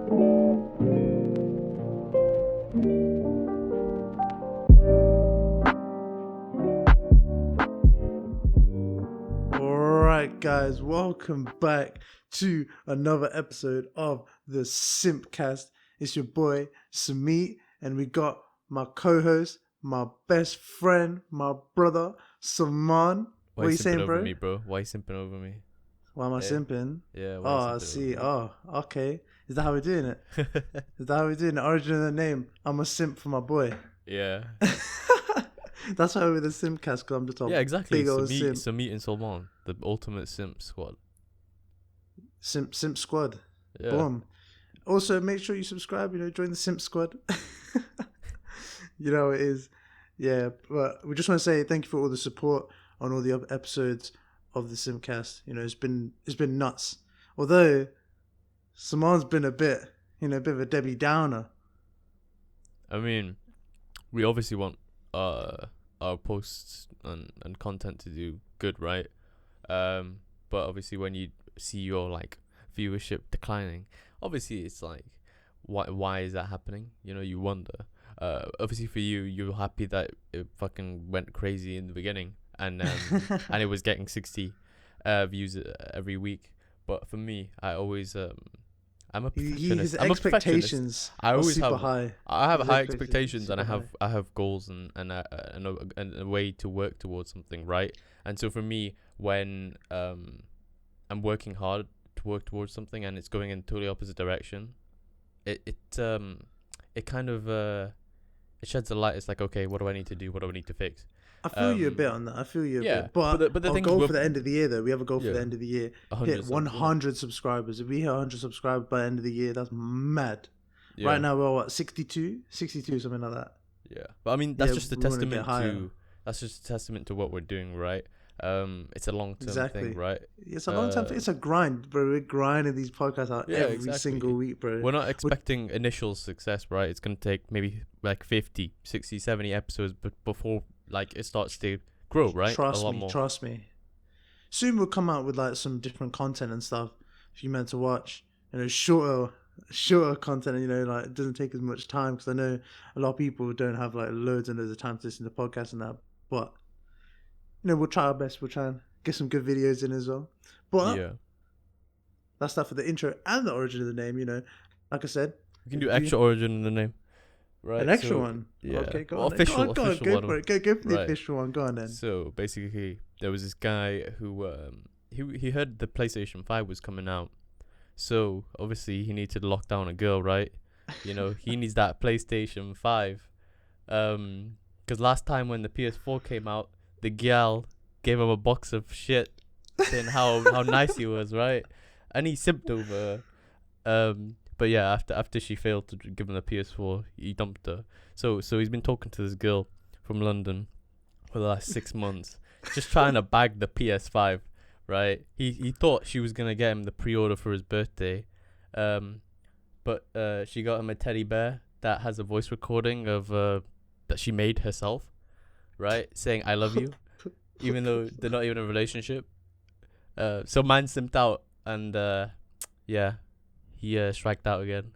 Alright guys, welcome back to another episode of the Simpcast. It's your boy Sumeet, and we got my co-host, my best friend, my brother, Salmaan. What are you saying, bro? Over me, bro? Why you simping over me? Why am I simping? Yeah. I see. Oh, okay. Is that how we're doing it? Is that how we're doing it? Origin of the name. I'm a simp for my boy. Yeah. That's why we're the Simpcast, because I'm just a exactly. big old simp. Sumeet and Salmaan, the ultimate simp squad. Simp squad. Yeah. Boom. Also, make sure you subscribe. Join the simp squad. You know it is. Yeah, but we just want to say thank you for all the support on all the other episodes of the Simpcast. It's been nuts. Although Salmaan's been a bit of a Debbie Downer. I mean, we obviously want our posts and content to do good, right? But obviously when you see your like viewership declining, obviously it's like, why is that happening? You wonder. Obviously for you're happy that it fucking went crazy in the beginning and and it was getting 60 views every week. But for me, I always I'm a perfectionist. His expectations are super high. I have high expectations, and I have goals and a way to work towards something, right? And so for me, when I'm working hard to work towards something and it's going in totally opposite direction, it kind of it sheds a light. It's like, okay, what do I need to do? What do I need to fix? I feel you a bit on that. I feel you a bit. But the our thing goal for the end of the year, though, we have a goal for Yeah. the end of the year. 100 Hit 100 subscribers. If we hit 100 subscribers by the end of the year, that's mad. Yeah. Right now, we're 62, something like that. Yeah, but I mean, that's Yeah, just a we wanna get testament higher. to what we're doing, right? It's a long-term Exactly. thing, right? It's a long time thing. It's a grind, bro. We're grinding these podcasts out every single week, bro. We're not expecting initial success, right? It's going to take maybe like 50, 60, 70 episodes before like it starts to grow, right? Trust me. Soon we'll come out with like some different content and stuff for you meant to watch. Shorter content. Like it doesn't take as much time, because I know a lot of people don't have like loads and loads of time to listen to podcasts and that. But we'll try our best. We'll try and get some good videos in as well. But yeah, that's stuff for the intro and the origin of the name. Like I said, we can do extra origin in the name. Right, an extra one. Yeah. Okay, go Well, on. official Go one. for it. Go for the Right. official one. Go on then. So basically, there was this guy who he heard the PlayStation 5 was coming out. So obviously he needed to lock down a girl, right? He needs that PlayStation 5. Because last time when the PS4 came out, the gal gave him a box of shit, saying how nice he was, right? And he simped over her. But yeah, after she failed to give him the PS4, he dumped her. So he's been talking to this girl from London for the last 6 months, just trying to bag the PS5, right? He thought she was gonna get him the pre-order for his birthday, but she got him a teddy bear that has a voice recording of that she made herself, right? Saying "I love you," even though they're not even in a relationship. So man simped out, and yeah. He striked out again.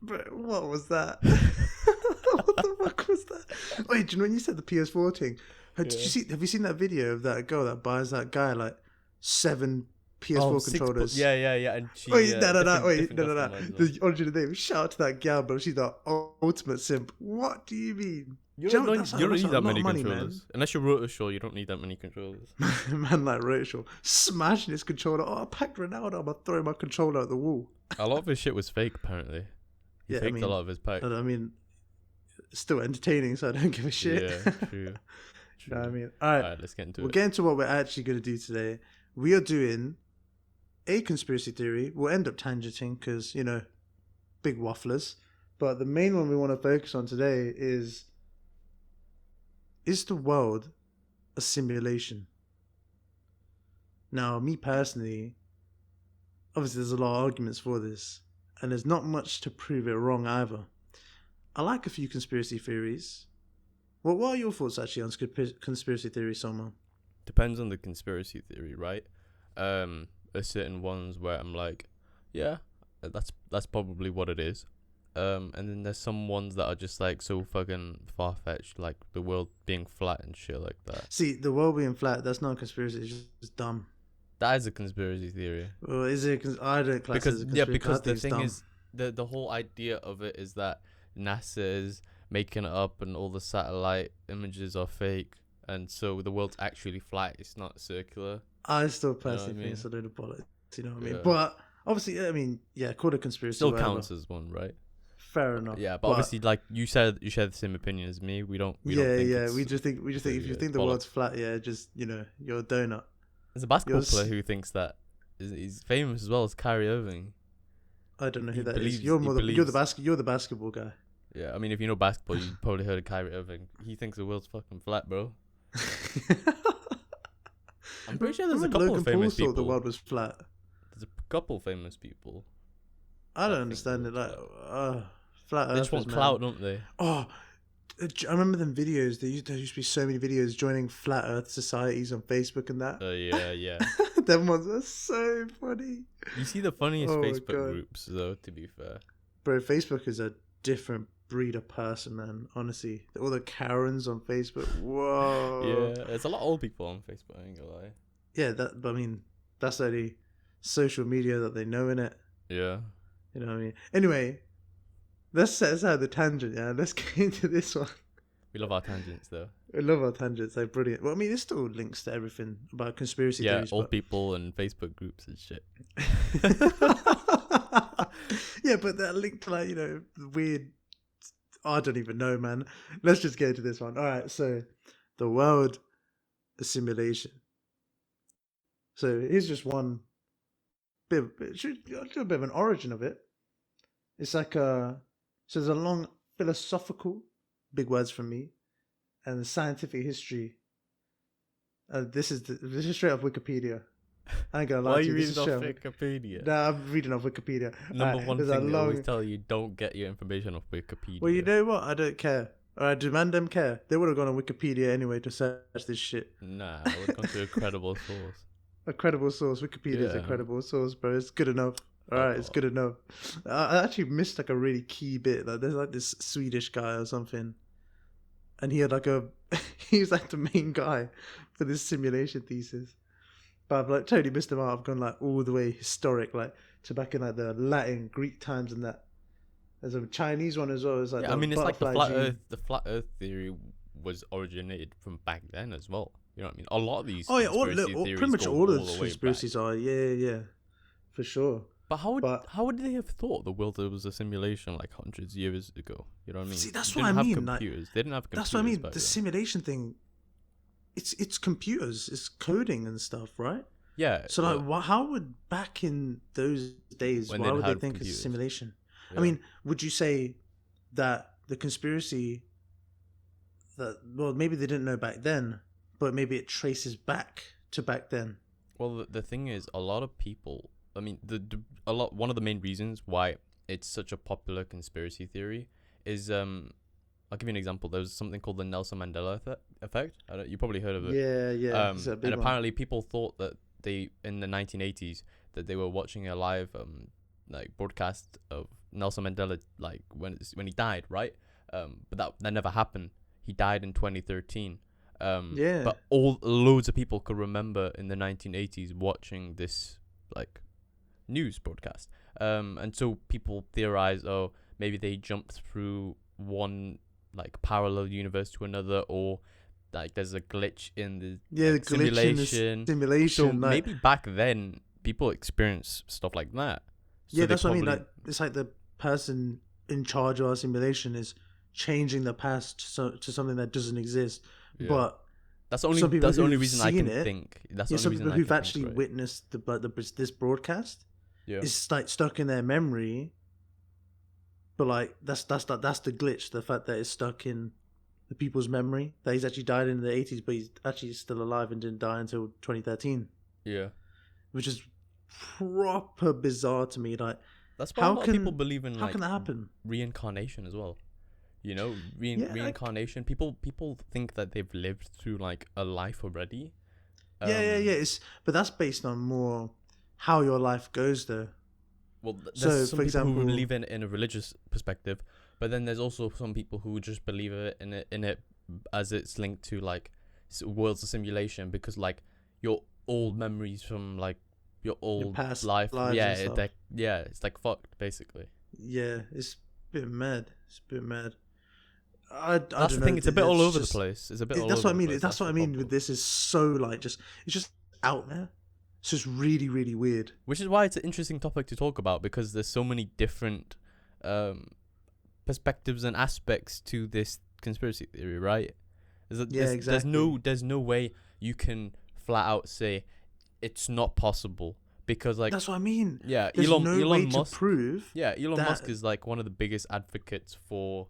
But what was that? What the fuck was that? Wait, do you know when you said the PS4 thing? Have you seen that video of that girl that buys that guy like 7 PS4 controllers? Yeah. And she. Wait, no. Customized The origin of the name. Shout out to that gal, bro. She's the ultimate simp. What do you mean? You don't need that many money, controllers. man. Unless you're Rotoshore, you don't need that many controllers. Man like Rachel smashing his controller. Oh, I packed Ronaldo. I'm gonna throw my controller at the wall. A lot of his shit was fake, apparently. He faked a lot of his packs. I mean, it's still entertaining, so I don't give a shit. Yeah, true. You know what I mean? All right, let's get into it. We'll get into what we're actually going to do today. We are doing a conspiracy theory. We'll end up tangenting because, big wafflers. But the main one we want to focus on today is the world a simulation? Now, me personally, obviously there's a lot of arguments for this, and there's not much to prove it wrong either. I like a few conspiracy theories. Well, what are your thoughts actually on conspiracy theories, Salmaan? Depends on the conspiracy theory, right? There's certain ones where I'm like, yeah, That's probably what it is. And then there's some ones that are just like so fucking far fetched, like the world being flat and shit like that. See, the world being flat, that's not a conspiracy. It's just dumb. That is a conspiracy theory. Well, is it? I don't class it as a conspiracy. Because I the think it's thing dumb. is, the whole idea of it is that NASA is making it up and all the satellite images are fake, and so the world's actually flat. It's not circular. I still You know what I personally think mean? it's a load of bollocks. You know what I mean? Yeah. But obviously, I mean, yeah, call it a conspiracy. Still whatever. counts as one, right? Fair enough. Yeah, but obviously, like you said, you share the same opinion as me. We don't. We yeah, don't think yeah. it's- We just think if you think the bollocks. world's flat, yeah, just you're a donut. There's a basketball Yours- player who thinks that he's famous as well as Kyrie Irving. I don't know who He that is. believes- You're he more you're believes- the basketball guy. Yeah, I mean, if you know basketball, you probably heard of Kyrie Irving. He thinks the world's fucking flat, bro. I'm pretty sure there's a Remember couple Logan of famous Paul thought the people. world was flat. There's a couple famous people. I don't think understand the it. Like, world's flat They just earthers, want man. clout, don't they? Oh, I remember them videos. There used to be so many videos joining flat Earth societies on Facebook and that. Yeah. Them ones are so funny, You see the funniest Oh my Facebook God. groups, though. To be fair, bro. Facebook is a different breed of person, man. Honestly, all the Karens on Facebook. Whoa. yeah, there's a lot of old people on Facebook. I ain't gonna lie. Yeah, but I mean, that's the only social media that they know in it. Yeah. You know what I mean? Anyway, let's set aside the tangent. Yeah, let's get into this one. We love our tangents, though. I love our tangents. They're brilliant. Well, I mean, it still links to everything about conspiracy Yeah, theories. old people and Facebook groups and shit. Yeah, but that link to like weird. I don't even know, man. Let's just get into this one. All right, so the world, a simulation. So here's just one bit, a little bit of an origin of it. It's like so there's a long philosophical, big words from me, and the scientific history. This is straight off Wikipedia. I ain't gonna lie Why are to you you. This reading is off straight off Wikipedia? Nah, I'm reading off Wikipedia. Number Alright, one there's thing a they always long- tell you: don't get your information off Wikipedia. Well, you know what? I don't care. Alright, do man them care? They would have gone on Wikipedia anyway to search this shit. Nah, I would come to a credible source. A credible source. Wikipedia is a Yeah. credible source, bro. It's good enough. Alright, it's good enough. I actually missed like a really key bit. Like there's like this Swedish guy or something, and he had like he was like the main guy for this simulation thesis. But I've like totally missed him out. I've gone like all the way historic, like to back in like the Latin, Greek times and that. There's a Chinese one as well. It's like Yeah, the I mean, it's like the butterfly flat gene. Earth. The flat Earth theory was originated from back then as well. You know what I mean? A lot of these. Oh yeah, conspiracy theories pretty much go all of the the way conspiracies back. are. Yeah, for sure. But but- how would they have thought the world was a simulation like hundreds of years ago? You know what I mean? See, that's They what didn't I have mean, like, computers. They didn't have computers. That's what I mean. back The then. simulation thing. It's computers. It's coding and stuff, right? Yeah. So like, how would back in those days? When Why they would they had think it's a computers. simulation? yeah. I mean, would you say that the conspiracy that maybe they didn't know back then, but maybe it traces back to back then? Well, the thing is, a lot of people. I mean, one of the main reasons why it's such a popular conspiracy theory is I'll give you an example. There was something called the Nelson Mandela effect. You probably heard of it. Yeah. It's a big And one. apparently, people thought that they in the 1980s that they were watching a live like broadcast of Nelson Mandela, like when he died, right? But that never happened. He died in 2013. Yeah. But loads of people could remember in the 1980s watching this like news broadcast. And so people theorize, oh, maybe they jumped through one like parallel universe to another, or like there's a glitch in the the glitch in the simulation. simulation. So like, maybe back then people experienced stuff like that. So yeah, they that's what I mean. probably- Like, it's like the person in charge of our simulation is changing the past to something that doesn't exist. Yeah. But that's the only some people that's the only who've reason I seen can it- think. That's yeah, the some only reason people I who've can actually think, right? witnessed this broadcast, Yeah. it's like stuck in their memory. But like that's the glitch, the fact that it's stuck in the people's memory that he's actually died in the 80s, but he's actually still alive and didn't die until 2013, Yeah. which is proper bizarre to me. Like, That's why How a lot can- of people believe in how like can that happen? reincarnation as well. You know, Yeah, like- reincarnation. People think that they've lived through like a life already. Yeah. But that's based on more how your life goes, though. Well, So, there's some for people who example, believe in a religious perspective, but then there's also some people who just believe it as it's linked to like worlds of simulation, because like your old memories from like your your old past life, lives and stuff. it's like fucked basically. Yeah, it's a bit mad. It's a bit mad. I That's don't the know. thing. It's a bit all It's over the just place. It's a bit all that's over what I the mean. place. That's That's what the I mean with problem. this. Is so like it's just out there. It's just really really weird. Which is why it's an interesting topic to talk about, because there's so many different um, perspectives and aspects to this conspiracy theory, right? Yeah, exactly. There's no way you can flat out say it's not possible, because like That's what I mean. yeah, There's no way Elon to Musk prove Elon that. Musk is like one of the biggest advocates for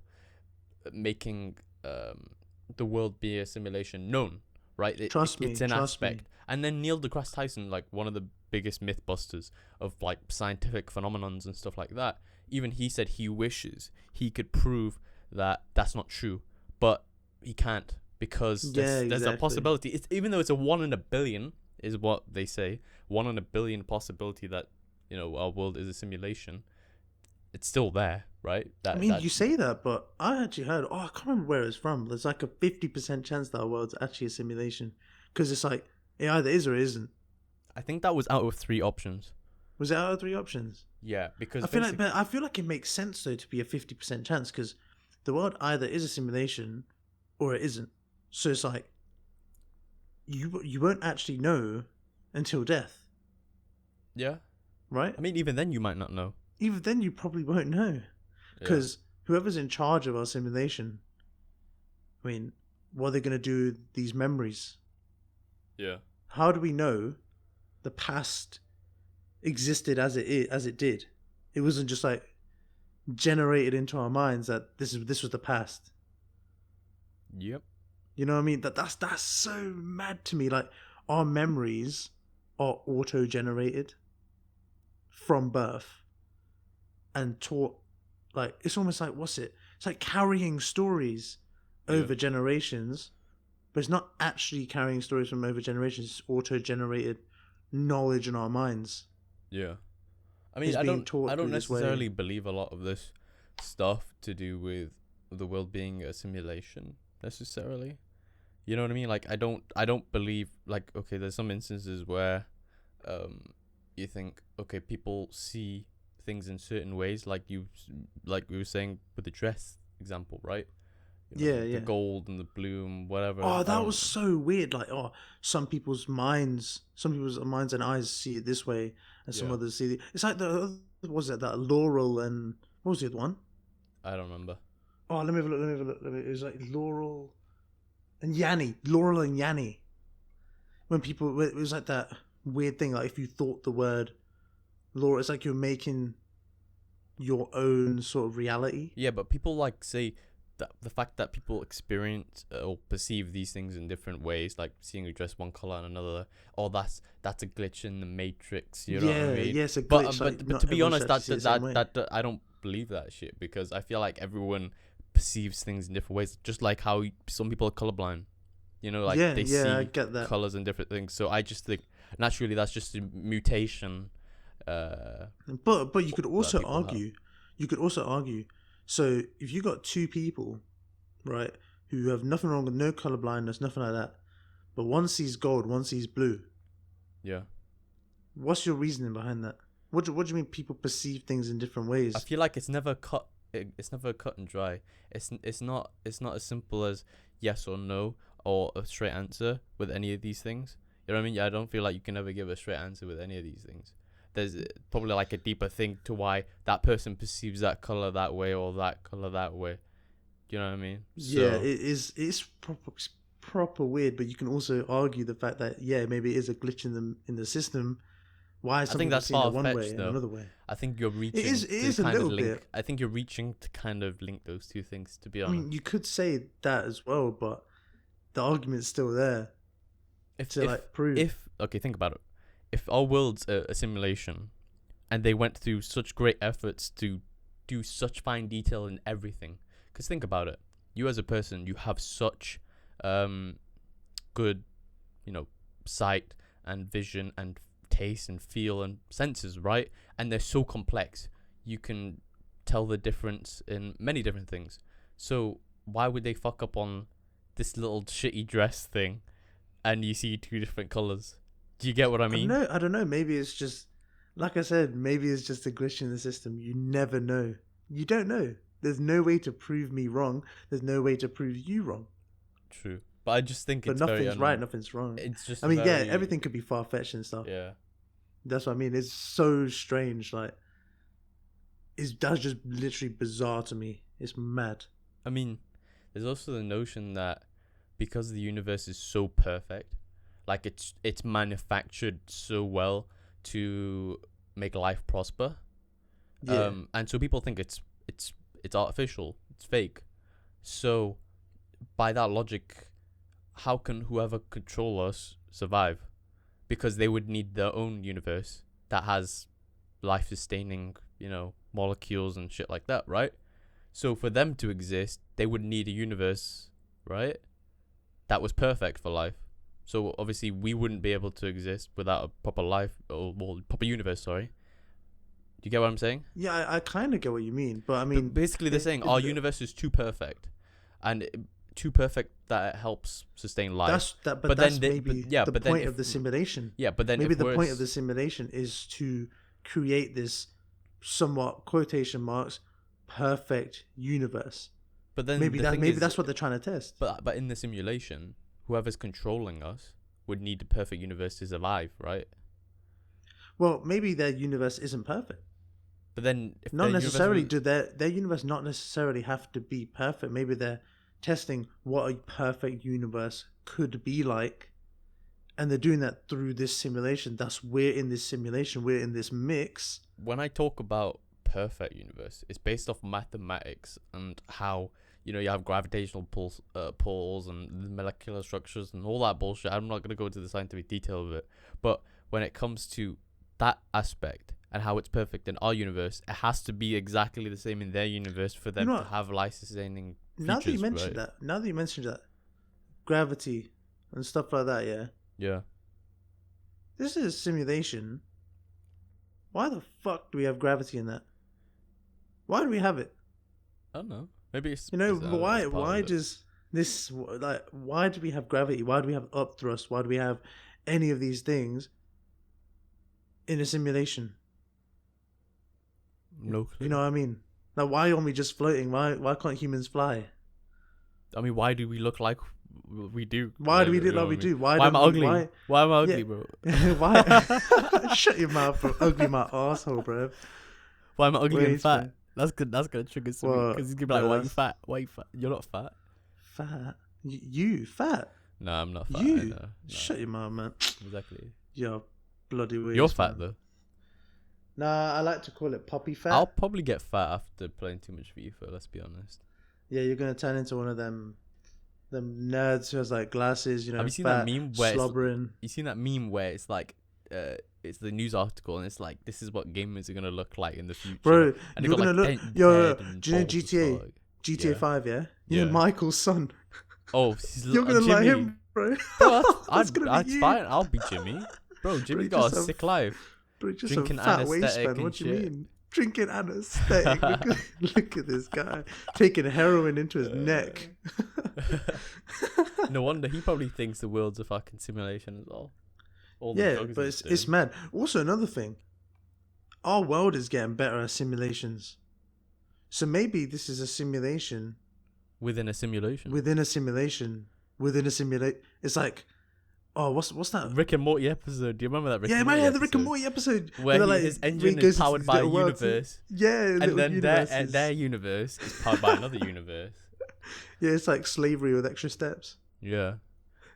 making the world be a simulation known, right? Trust It's me. an Trust me. aspect. And then Neil deGrasse Tyson, like one of the biggest mythbusters of like scientific phenomenons and stuff like that, even he said he wishes he could prove that that's not true, but he can't, because Yeah, there's a exactly. possibility. It's even though it's a 1 in a billion, is what they say, 1 in a billion possibility that our world is a simulation. It's still there, right? I mean, you say that, but I actually heard. Oh, I can't remember where it's from. There's like a 50% chance that our world's actually a simulation, because it's like it either is or it isn't. I think that was out of 3 options. Was it out of three options? Yeah, because I feel like, but I feel like it makes sense though to be a 50% chance, because the world either is a simulation or it isn't. So it's like you won't actually know until death, yeah. right? I mean, even then you might not know. Even then, you probably won't know, Yeah. because whoever's in charge of our simulation, I mean, what are they going to do with these memories? Yeah. How do we know the past existed as it did? It wasn't just like generated into our minds that this was the past. Yep. You know what I mean? That's so mad to me. Like, our memories are auto generated from birth and taught. Like, it's almost like, what's it? It's like carrying stories over generations, but it's not actually carrying stories from over generations. It's auto generated knowledge in our minds. Yeah. I mean, Is being taught I don't through this way. necessarily believe a lot of this stuff to do with the world being a simulation necessarily. You know what I mean? Like, I don't believe, like, okay, there's some instances where you think, okay, people see things in certain ways, like we were saying with the dress example, right? The gold and the bloom, whatever. Oh, that was so weird. Like, some people's minds and eyes see it this way, and some others see it. It's like what was it, that Laurel and what was the other one? I don't remember. Oh, let me have a look. It was like Laurel and Yanni. When people, it was like that weird thing. Like, if you thought the word Laurel, it's like you're making your own sort of reality. Yeah, but people like say that the fact that people experience or perceive these things in different ways, like seeing you dress one color and another, that's a glitch in the matrix. You know what I mean? Yeah, it's a glitch. But to be honest, that I don't believe that shit, because I feel like everyone perceives things in different ways, just like how some people are colorblind. Like they see I get that. colors and different things. So I just think naturally that's just a mutation. But you could also argue. You could also argue. So if you got two people, right, who have nothing wrong with no color blindness, nothing like that, but one sees gold, one sees blue. Yeah. What's your reasoning behind that? What do you mean people perceive things in different ways? I feel like it's never cut. It's never cut and dry. It's not as simple as yes or no or a straight answer with any of these things. You know what I mean? I don't feel like you can ever give a straight answer with any of these things. There's probably like a deeper thing to why that person perceives that color that way or that color that way. Do you know what I mean? Yeah, it's proper weird, but you can also argue the fact that maybe it is a glitch in the system. Why is something that's seen in one way and another way? I think you're reaching. It is a little bit. I think you're reaching to kind of link those two things. To be honest, I mean, you could say that as well, but the argument's still there. Prove. Okay, think about it. If our world's a simulation, and they went through such great efforts to do such fine detail in everything, because think about it, you as a person, you have such good, sight and vision and taste and feel and senses, right? And they're so complex. You can tell the difference in many different things. So why would they fuck up on this little shitty dress thing and you see two different colors? Do you get what I mean? I don't know. Maybe it's just, like I said, maybe it's just a glitch in the system. You never know. You don't know. There's no way to prove me wrong. There's no way to prove you wrong. True. But I just think But it's nothing's right, nothing's wrong. It's just I mean, very, yeah, everything could be far-fetched and stuff. Yeah. That's what I mean. It's so strange. Like, that's just literally bizarre to me. It's mad. I mean, there's also the notion that because the universe is so perfect, like it's manufactured so well to make life prosper. Yeah. And so people think it's artificial, it's fake. So by that logic, how can whoever control us survive? Because they would need their own universe that has life sustaining, molecules and shit like that, right? So for them to exist, they would need a universe, right, that was perfect for life. So obviously we wouldn't be able to exist without a proper life, or proper universe, sorry. Do you get what I'm saying? Yeah, I kind of get what you mean, but I mean, But basically they're saying our universe is too perfect, and too perfect that it helps sustain life. But that's maybe the point of the simulation. Yeah, but then maybe the point of the simulation is to create this somewhat quotation marks perfect universe. But then maybe that's what they're trying to test. But in the simulation, whoever's controlling us would need a perfect universe to survive, right? Well, maybe their universe isn't perfect. But then if not necessarily do their universe not necessarily have to be perfect. Maybe they're testing what a perfect universe could be like, and they're doing that through this simulation. Thus, we're in this simulation. We're in this mix. When I talk about perfect universe, it's based off mathematics and how you have gravitational pulls and molecular structures and all that bullshit. I'm not gonna go into the scientific detail of it, but when it comes to that aspect and how it's perfect in our universe, it has to be exactly the same in their universe for them to have life-sustaining features. Now that you mentioned that, gravity and stuff like that, yeah. This is a simulation. Why the fuck do we have gravity in that? Why do we have it? I don't know. Maybe it's why does this, like, why do we have gravity? Why do we have upthrust? Why do we have any of these things in a simulation? No clue. You know what I mean? Like, why aren't we just floating? Why can't humans fly? I mean, why do we look like we do? Why do we look like we do? Why am I ugly? Why am I ugly, bro? Why? Shut your mouth, bro. Ugly, my asshole, bro. Why am I ugly and fat? That's good. That's gonna trigger something because he's gonna be like, "Why you fat? Why you fat? You're not fat." Fat? You fat? No, I'm not fat. You no. Shut your mouth, man. Exactly. You're bloody weird. You're fat though. Nah, I like to call it puppy fat. I'll probably get fat after playing too much FIFA. Let's be honest. Yeah, you're gonna turn into one of them nerds who has like glasses. Have you seen fat, that meme where slobbering? You seen that meme where it's like, it's the news article and it's like, this is what gamers are gonna look like in the future. Bro, and you're gonna look. Yo, do you know GTA 5? Yeah. You know Michael's son. Oh, you're gonna like him, bro. That's fine. I'll be Jimmy. Bro, Jimmy's got a sick life. Bro, just drinking a fat waistband. What do you mean? Drinking anesthetic. Look at this guy taking heroin into his neck. No wonder he probably thinks the world's a fucking simulation as well. But it's mad. Also, another thing, our world is getting better at simulations. So maybe this is a simulation within a simulation. It's like, oh, what's that? Rick and Morty episode. Do you remember that? The Rick and Morty episode where his engine is powered by a universe. And then their universe is powered by another universe. Yeah, it's like slavery with extra steps. Yeah.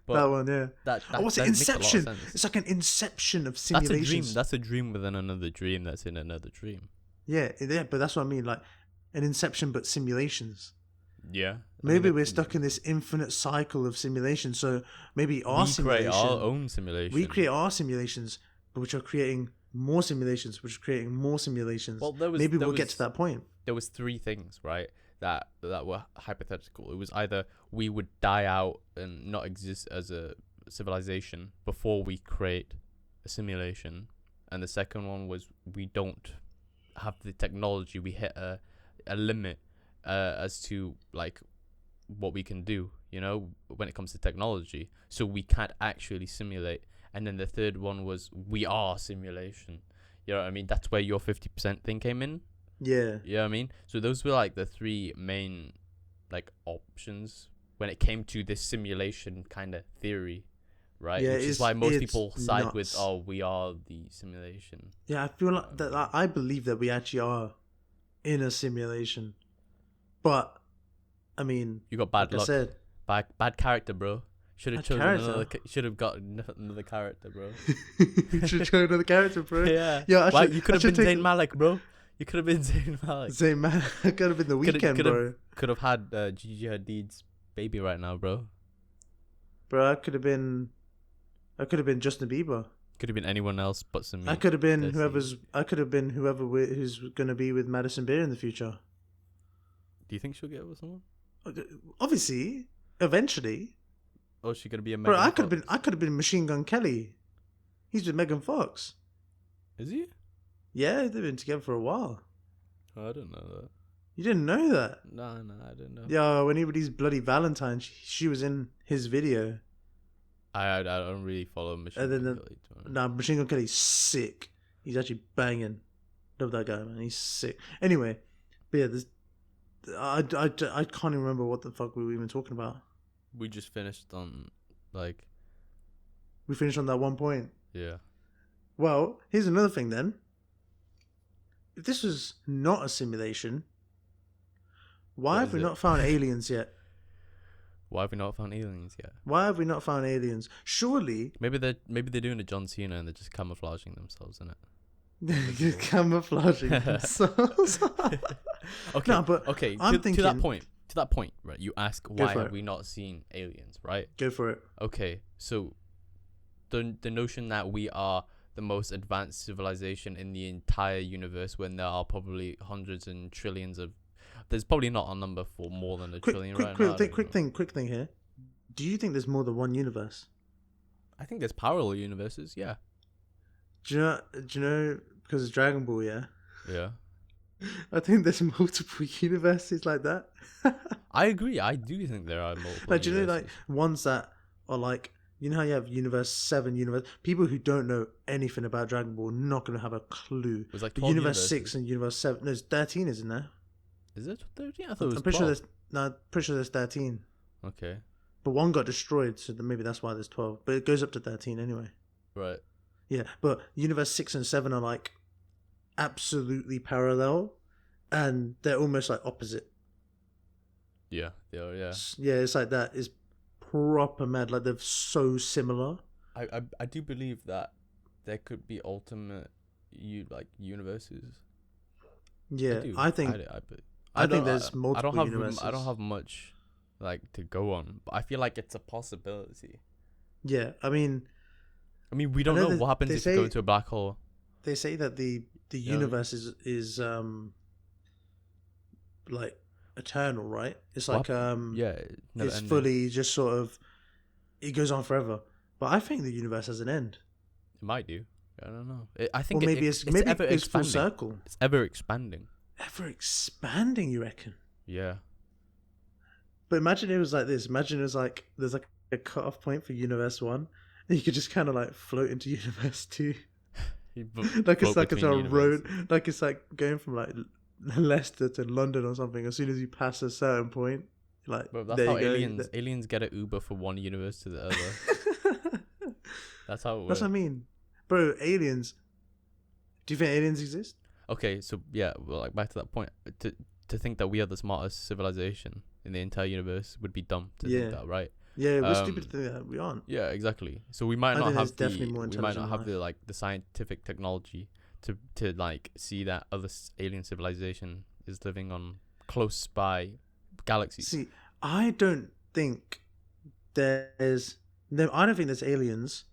But that one, yeah. What's it? Inception. It's like an inception of simulations. That's a dream within another dream that's in another dream. Yeah, but that's what I mean. Like an inception, but simulations. Yeah. Maybe we're stuck in this infinite cycle of simulations. So maybe we create our own simulation. We create our simulations, but which are creating more simulations, which are creating more simulations. Well, we'll get to that point. There was 3 things, right, that were hypothetical. It was either we would die out and not exist as a civilization before we create a simulation, and the second one was we don't have the technology. We hit a limit as to like what we can do, you know, when it comes to technology. So we can't actually simulate. And then the third one was we are simulation. You know what I mean? That's where your 50% thing came in. Yeah. You know what I mean? So those were like the three main like options when it came to this simulation kind of theory, right? Yeah, Which is why most it's people side nuts. with, oh, we are the simulation. Yeah, I feel like that. I believe that we actually are in a simulation, but I mean, You got bad like luck. I said, Bad character, bro. Should have Bad chosen character? another. Should have got another character, bro. should show another character, bro. Yeah. Yeah, Why, actually, you could have been Zayn Malik, bro. You could have been Zayn Malik. Same man. I could have been the weekend, bro. Could have had Gigi Hadid's baby right now, bro. Bro, I could have been Justin Bieber. Could have been anyone else but Sumeet. I could have been Desi. who's gonna be with Madison Beer in the future. Do you think she'll get with someone? Obviously, eventually. Or is she gonna be a Bro, Megan I could Fox? have been Machine Gun Kelly. He's with Megan Fox. Is he? Yeah, they've been together for a while. Oh, I don't know that. You didn't know that? No, I didn't know. Yeah, when he released Bloody Valentine, she was in his video. I don't really follow Machine And then Gun Kelly, to be honest. Nah, Machine Gun Kelly's sick. He's actually banging. Love that guy, man. He's sick. Anyway, but yeah, I can't even remember what the fuck we were even talking about. We just finished on like We finished on that one point. yeah. Well, here's another thing then. If this was not a simulation, why What have is we it? not found aliens yet? Why have we not found aliens yet? Why have we not found aliens? Surely Maybe they're doing a John Cena and they're just camouflaging themselves in it. camouflaging themselves. Okay. No, but okay. I'm To that thinking- point, right? You ask why for have it. we not seen aliens, right? Go for it. Okay. So the notion that we are the most advanced civilization in the entire universe when there are probably hundreds and trillions of there's probably not a number for more than a trillion right now. I don't know. Quick thing here. Do you think there's more than one universe? I think there's parallel universes, yeah. Do you know because it's Dragon Ball, yeah? Yeah. I think there's multiple universes like that. I agree. I do think there are multiple Like, do you know, like, universes. ones that are like, you know how you have Universe 7, people who don't know anything about Dragon Ball are not going to have a clue. There's like But 12 Universe universes. 6 and Universe 7, there's 13, isn't there? Is it 13? I thought it was I'm pretty sure 12. there's, no, pretty sure there's 13. Okay. But one got destroyed, so maybe that's why there's 12. But it goes up to 13 anyway. Right. Yeah, but Universe 6 and 7 are like absolutely parallel, and they're almost like opposite. Yeah. They are, yeah. Yeah, it's like that. It's proper mad. Like, they're so similar. I do believe that there could be ultimate universes. Yeah, do. I think I think don't- there's multiple I don't have universes. I don't have much like to go on, but I feel like it's a possibility. Yeah, I mean, We don't know know that what happens they if you go say- into a black hole. they say that the Yeah. universe is like eternal, right? It's What like Yeah. never it's ending. fully just sort of, it goes on forever. But I think the universe has an end. It might do. I don't know. I Or think maybe it's maybe ever it's full expanding. circle. It's ever expanding. Ever expanding, you reckon? Yeah. But imagine it was like this. Imagine it was like there's like a cut-off point for Universe 1, and you could just kind of like float into Universe 2. Like it's like it's a road, like it's like going from like Leicester to London or something. As soon as you pass a certain point, like Bro, that's there how you go. aliens get an Uber from one universe to the other. That's how it works. That's what I mean, bro. Aliens. Do you think aliens exist? Okay, so yeah, well, like back to that point, to think that we are the smartest civilization in the entire universe would be dumb to Yeah. think that, right? Yeah, we're Um, stupid to think that we aren't. Yeah, exactly. So we might I not think have there's definitely more we might not intelligent have life. the like the scientific technology to like see that other alien civilization is living on close by galaxies. See, I don't think there's no. I don't think there's aliens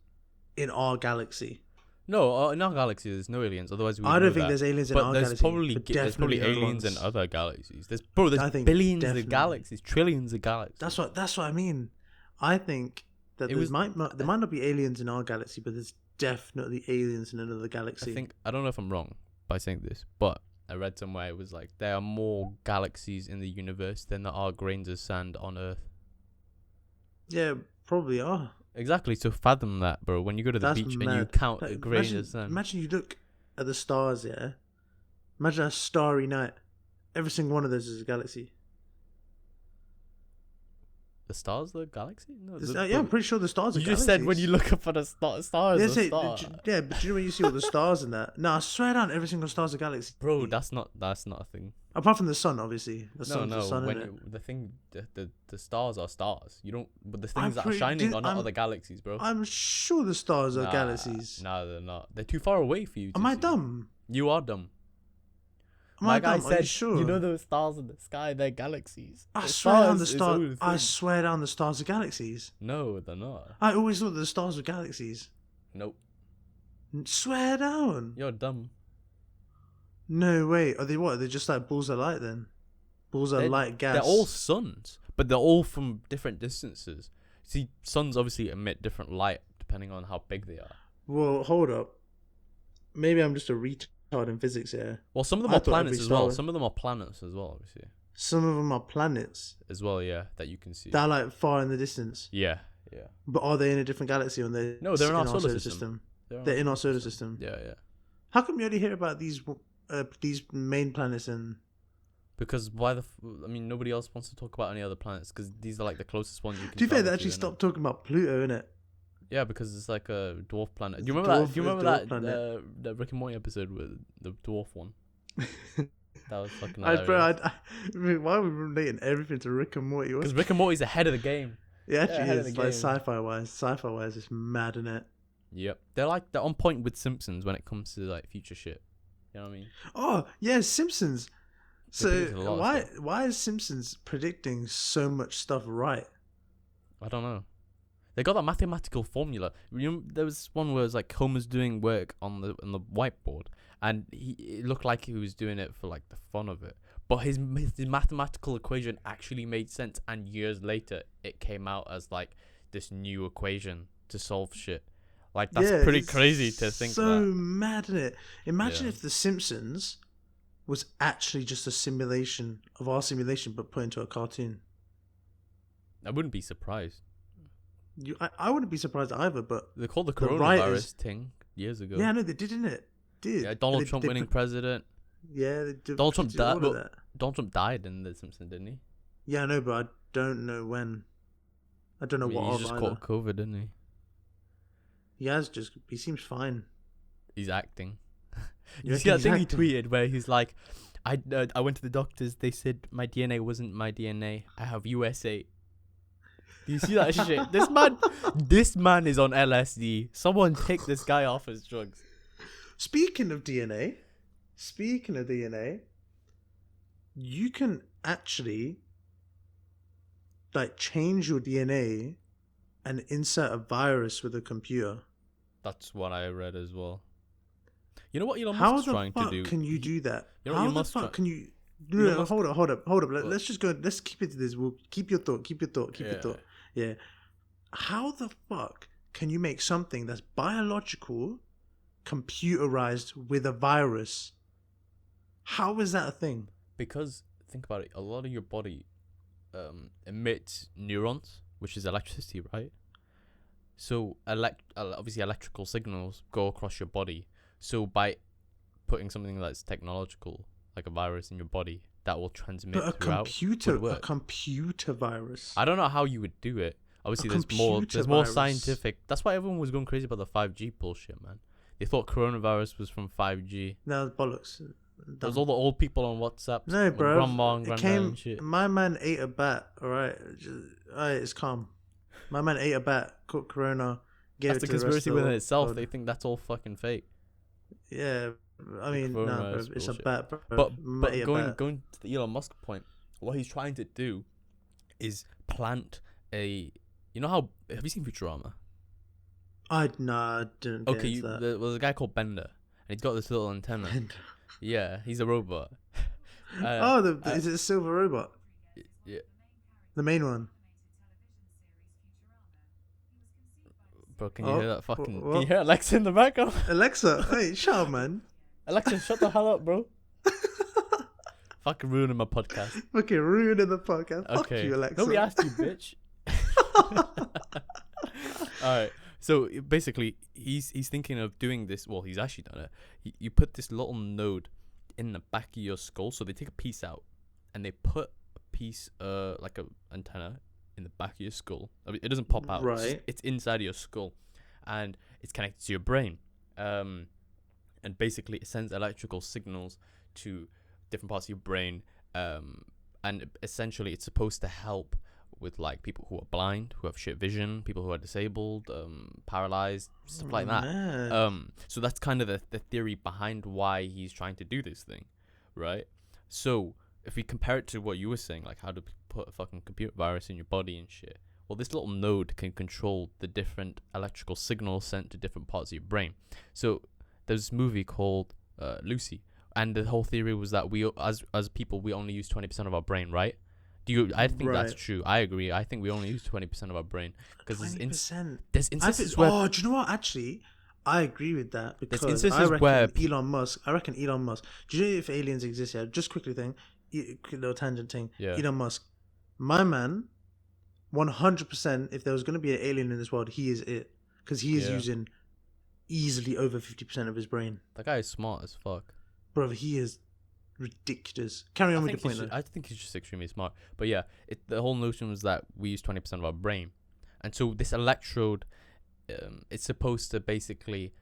in our galaxy. No, in our galaxy there's no aliens. Otherwise, we I would don't know think that. there's aliens in But our there's galaxy. probably but there's probably definitely aliens ones. in other galaxies. There's I think billions definitely. of galaxies, trillions of galaxies. That's what I mean. I think that It there was- might not be aliens in our galaxy, but there's definitely aliens in another galaxy. I don't know if I'm wrong by saying this, but I read somewhere it was like there are more galaxies in the universe than there are grains of sand on Earth. Yeah, probably are. Exactly. So fathom that, bro. When you go to the That's beach mad. and you count Like, a grain of sand. imagine you look at the stars, yeah? Imagine a starry night. Every single one of those is a galaxy. The stars, the galaxy? No. Yeah, I'm pretty sure the stars are You galaxies. just said when you look up at a stars, Yeah, a star. yeah, but do you know when you see all the stars in that? No, I swear down, every single star's a galaxy. Bro, that's not a thing. Apart from the sun, obviously. The sun's the sun, when innit? the stars are stars. You don't. But the I'm things that are pretty- shining dude, are not I'm- other galaxies, bro. I'm sure the stars are Nah, galaxies. No, they're not. They're too far away for you. To Am I see. dumb? You are dumb. Am My I guy dumb? Are said, you sure? you know those stars in the sky, they're galaxies. I The swear down the is star. own I thing. swear down the stars are galaxies. No, they're not. I always thought the stars were galaxies. Nope. Swear down. You're dumb. No way. Are they what? They're just like balls of light then. Balls of light gas. They're all suns, but they're all from different distances. See, suns obviously emit different light depending on how big they are. Well, hold up. Maybe I'm just a retard in physics here. Well, some of them I are thought planets every as well. star- Some of them are planets as well, obviously. Some of them are planets As well, yeah, that you can see. that are like far in the distance. Yeah. But are they in a different galaxy? Or No, they're in our solar system. They're in our solar system. Yeah. How come you only hear about these main planets and? Because I mean, nobody else wants to talk about any other planets because these are like the closest ones you can. To be fair, travel they to, actually innit? stopped talking about Pluto, innit? Yeah, because it's like a dwarf planet. It's Do you a remember dwarf- that? Do you it's a remember dwarf that the Rick and Morty episode with the dwarf one? That was fucking Bro, hilarious. I mean, why are we relating everything to Rick and Morty? Because Rick and Morty's ahead of the game. It actually ahead of is the like game. sci-fi wise, it's mad, innit? Yep, they're on point with Simpsons when it comes to like future shit. You know what I mean? Oh yeah, Simpsons. So predicted a lot of why is Simpsons predicting so much stuff right? I don't know. They got that mathematical formula. You know, there was one where it was like Homer's doing work on the whiteboard, and it looked like he was doing it for like the fun of it. But his mathematical equation actually made sense, and years later, it came out as like this new equation to solve shit. Like that's pretty it's crazy to think. So that. mad, innit? Imagine Yeah. if The Simpsons was actually just a simulation of our simulation, but put into a cartoon. I wouldn't be surprised. I wouldn't be surprised either, but They called the The coronavirus writers- thing years ago. yeah, no, they did, innit? Did Yeah, Donald They- Trump they winning put- president. Yeah, they did. Donald Trump did all died. of that. Donald Trump died in The Simpsons, didn't he? Yeah, I know, but I don't know when. I don't know I mean, what he of just either. caught COVID, didn't he? He seems fine. He's acting. You You see that reckon thing he's he tweeted where he's like, I went to the doctors. They said my DNA wasn't my DNA. I have USA. Do you see that shit? This man is on LSD. Someone take this guy off his drugs. Speaking of DNA, you can actually like change your DNA and insert a virus with a computer. That's what I read as well. You know what Elon How Musk's the trying fuck to do? can you do that? You know what How Elon the Musk's fuck try- can you? Elon No, Musk- hold up. What? Let's just go. Let's keep it to this. We'll keep your thought. Yeah. Yeah. How the fuck can you make something that's biological, computerized with a virus? How is that a thing? Because think about it, a lot of your body emits neurons, which is electricity, right? So obviously electrical signals go across your body. So by putting something that's technological, like a virus in your body, that will transmit But a throughout. would work. computer virus. I don't know how you would do it. Obviously, there's more computer virus. scientific. That's why everyone was going crazy about the 5G bullshit, man. They thought coronavirus was from 5G. No, bollocks. There was all the old people on WhatsApp. No, with bro. Grandma and It granddad came. and shit. My man ate a bat. All right, it's calm. My man ate a bat. Caught corona. Gave That's it a to the rest conspiracy of the within world. itself. They think that's all fucking fake. Yeah, I mean, no, bro, Coronavirus it's a bullshit. bat, bro. But Man ate a bat. going to the Elon Musk point, what he's trying to do is plant a. You know how have you seen Futurama? I didn't. Get Okay, into that. there's a guy called Bender, and he's got this little antenna. Yeah, he's a robot. Is it a silver robot? Yeah, The main one. Bro, can you hear that fucking... what? Can you hear Alexa in the background? Alexa, hey, shut up, man. Alexa, shut the hell up, bro. Fucking ruining my podcast. Fucking ruining the podcast. Okay. Fuck you, Alexa. Nobody asked you, bitch. Alright. So basically, he's thinking of doing this. Well, he's actually done it. You put this little node in the back of your skull. So they take a piece out and they put a piece, like a antenna, in the back of your skull. I mean, it doesn't pop out. Right. It's inside of your skull, and it's connected to your brain. And basically, it sends electrical signals to different parts of your brain. And essentially, it's supposed to help with like people who are blind, who have shit vision, people who are disabled, paralyzed, stuff like that. So that's kind of the theory behind why he's trying to do this thing, right? So if we compare it to what you were saying, like how to put a fucking computer virus in your body and shit, well, this little node can control the different electrical signals sent to different parts of your brain. So there's this movie called Lucy, and the whole theory was that we, as people, we only use 20% of our brain, right? I think that's true. I agree. I think we only use 20% of our brain because there's instances where. Oh, do you know what? Actually, I agree with that because instances I where reckon Elon Musk. Do you know if aliens exist? Yeah, just quickly thing, little tangent thing. Yeah. Elon Musk, my man, 100%. If there was going to be an alien in this world, he is it because he is using easily over 50% of his brain. That guy is smart as fuck. Bro, he is ridiculous. Carry on with the point though. I think he's just extremely smart. But yeah, the whole notion was that we use 20% of our brain. And so this electrode, it's supposed to basically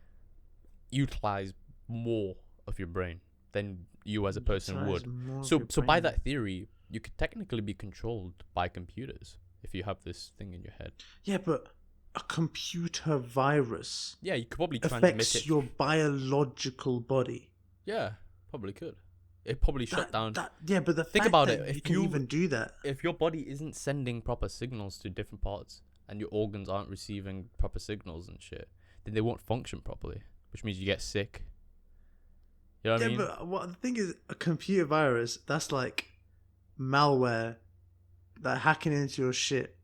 utilize more of your brain than you as a person would. So by that theory, you could technically be controlled by computers if you have this thing in your head. Yeah, but a computer virus you could probably transmit affects your biological body. Yeah, probably could. It probably shut down. But the think fact about that it. you can even do that. If your body isn't sending proper signals to different parts and your organs aren't receiving proper signals and shit, then they won't function properly, which means you get sick. You know what I mean? But the thing is, a computer virus, that's like malware, that hacking into your shit,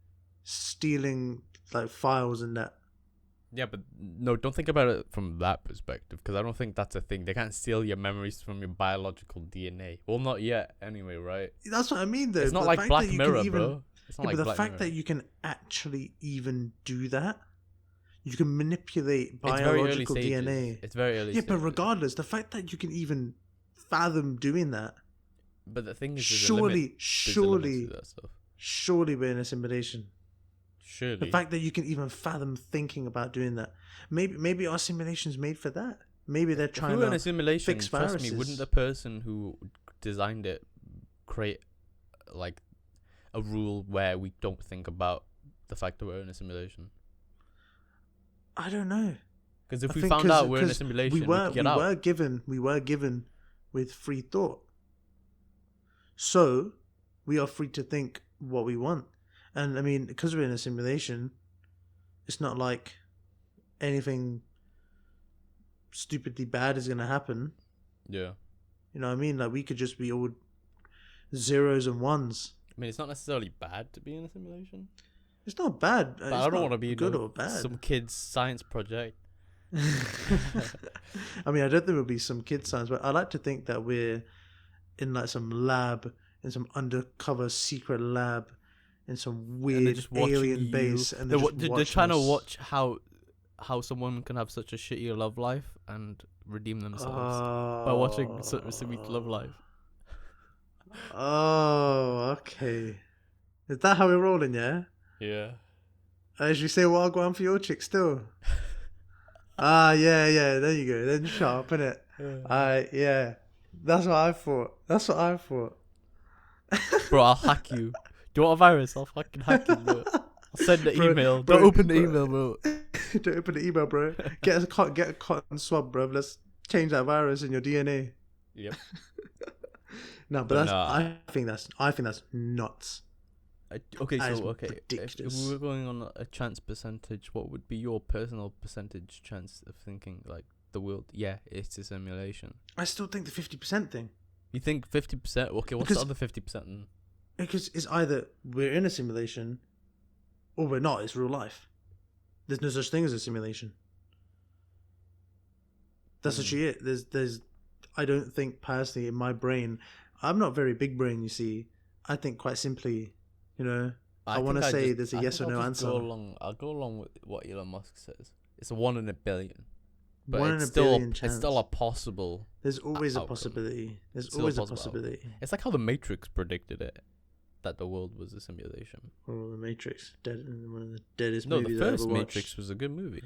stealing like files and that. Yeah, but no, don't think about it from that perspective, because I don't think that's a thing. They can't steal your memories from your biological DNA. Well, not yet, anyway, right? That's what I mean, though. It's not like Black Mirror, bro. It's not like but the Black fact Mirror. that you can actually even do that, you can manipulate biological DNA. It's very early. Yeah, but regardless, the fact that you can even fathom doing that. But the thing is, surely surely we're in a simulation. Surely. The fact that you can even fathom thinking about doing that. Maybe our simulation's made for that. Maybe they're trying if we were in a to simulation, fix trust viruses. me, wouldn't the person who designed it create like a rule where we don't think about the fact that we're in a simulation? I don't know. Because if we found out we're in a simulation, we could get out. We were given with free thought. So we are free to think what we want. And I mean, because we're in a simulation, it's not like anything stupidly bad is going to happen. Yeah. You know what I mean? Like, we could just be all zeros and ones. I mean, it's not necessarily bad to be in a simulation. It's not bad. But I don't want to be good or bad. Some kid's science project. I mean, I don't think it'll be some kid science, but I like to think that we're in like some lab, in some undercover secret lab, in some weird alien base, and they're trying to watch how someone can have such a shitty love life and redeem themselves by watching Sumeet love life. Oh, okay. Is that how we're rolling? Yeah. Yeah. As you say, well, I'll go on for your chick still. Yeah. There you go. Then sharp, innit? Yeah. That's what I thought. Bro, I'll hack you. Do you want a virus? I'll fucking hack you, bro. I'll send the email. Don't open the email, bro. Don't open the email, bro. Get a cotton swab, bro. Let's change that virus in your DNA. Yep. I think that's nuts. If we were going on a chance percentage, what would be your personal percentage chance of thinking like the world? Yeah, it's a simulation. I still think the 50% thing. You think 50%? Okay, what's the other 50% then? Because it's either we're in a simulation or we're not. It's real life. There's no such thing as a simulation. That's actually it. There's I don't think personally in my brain, I'm not very big brain, you see. I think quite simply, you know, I want to say there's a yes or no answer. I'll go along with what Elon Musk says. It's a 1 in a billion. But One in a billion chance. It's still a possible. There's always outcome. a possibility. There's Still always a possible possibility. outcome. It's like how the Matrix predicted it, that the world was a simulation. Oh, the Matrix, one of the deadest No, movies the I first ever Matrix watched. was a good movie.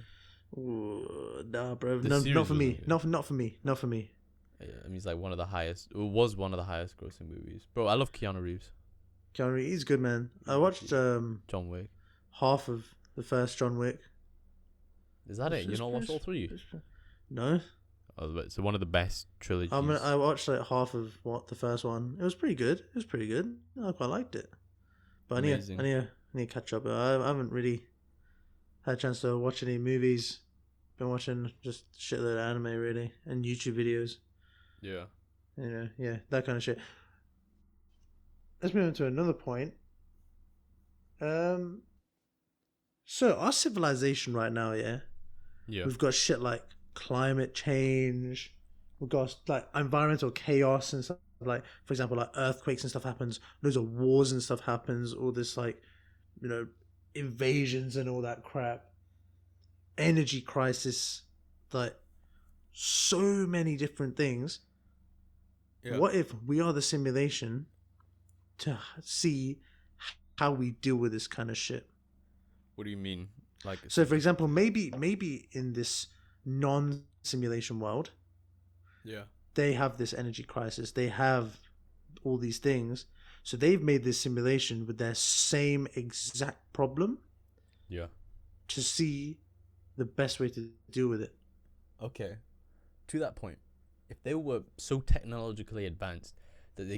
Ooh, nah, bro. The No, series not for was me. amazing. Not for me. Not for me. Yeah, I mean, it's like one of the highest. It was one of the highest grossing movies. Bro, I love Keanu Reeves. Keanu Reeves, he's good, man. I watched John Wick. half of the first John Wick. Is that it? You not watched all three? No. Oh, it's one of the best trilogies. I watched like half of the first one. It was pretty good. I quite liked it. But I need to catch up. I haven't really had a chance to watch any movies. Been watching just shitload of anime really and YouTube videos. Yeah. Yeah, that kind of shit. Let's move on to another point. So our civilization right now, yeah. We've got shit like climate change. We've got like environmental chaos and stuff. Like, for example, like earthquakes and stuff happens. Loads of wars and stuff happens. All this like, invasions and all that crap. Energy crisis, like so many different things. Yeah. What if we are the simulation to see how we deal with this kind of shit? What do you mean? Like, so for example, maybe in this non-simulation world, yeah, they have this energy crisis. They have all these things. So they've made this simulation with their same exact problem. Yeah. To see the best way to deal with it. Okay. To that point, if they were so technologically advanced that they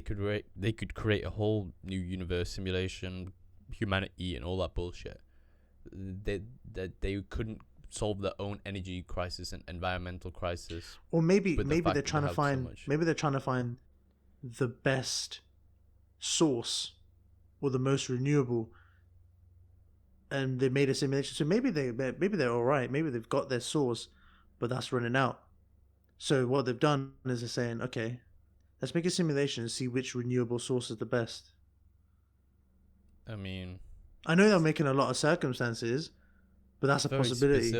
could create a whole new universe, simulation, humanity, and all that bullshit, they couldn't solve their own energy crisis and environmental crisis. Or maybe they're trying to find the best source or the most renewable, and they made a simulation. So maybe they're all right. Maybe they've got their source, but that's running out. So what they've done is they're saying, okay, let's make a simulation and see which renewable source is the best. I mean, I know they're making a lot of circumstances, but that's a possibility.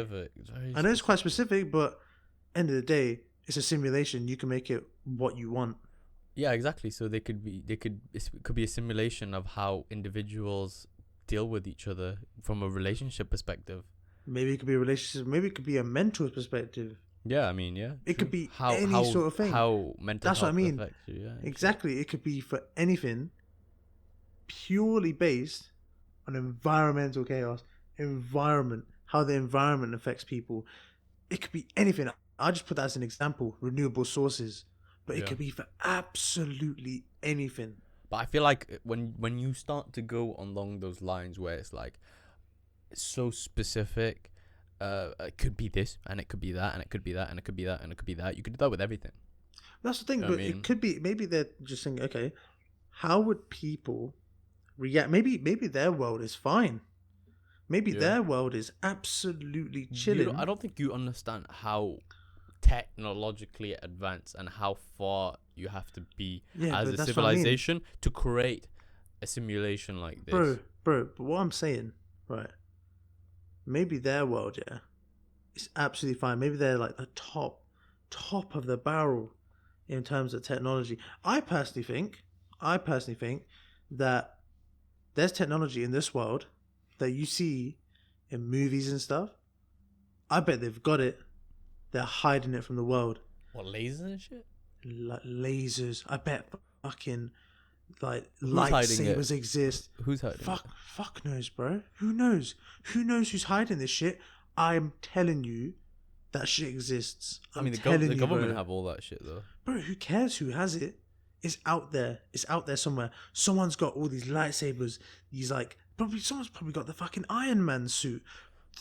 I know it's quite specific, but end of the day, it's a simulation. You can make it what you want. Yeah, exactly. So it could be a simulation of how individuals deal with each other from a relationship perspective. Maybe it could be a relationship. Maybe it could be a mental perspective. Yeah, I mean, yeah. It could be any sort of thing. How mental health affects you, yeah. Exactly. It could be for anything purely based on environmental chaos, how the environment affects people. It could be anything. I just put that as an example, renewable sources. But it could be for absolutely anything. But I feel like when you start to go along those lines where it's like, it's so specific, it could be this, and it could be that, and it could be that, and it could be that, and it could be that. You could do that with everything. That's the thing, but it could be, maybe they're just saying, okay, how would people react? Maybe their world is fine. Maybe their world is absolutely chilling. I don't think you understand how technologically advanced and how far you have to be as a civilization to create a simulation like this. Bro, but what I'm saying, right, maybe their world, is absolutely fine. Maybe they're like the top of the barrel in terms of technology. I personally think that there's technology in this world that you see in movies and stuff. I bet they've got it. They're hiding it from the world. What, lasers and shit? Like lasers. I bet fucking Who's lightsabers exist. Who's hiding it? Fuck knows, bro. Who knows? Who knows who's hiding this shit? I'm telling you that shit exists. The government have all that shit though. Bro, who cares who has it? It's out there. It's out there somewhere. Someone's got all these lightsabers. Someone's probably got the fucking Iron Man suit.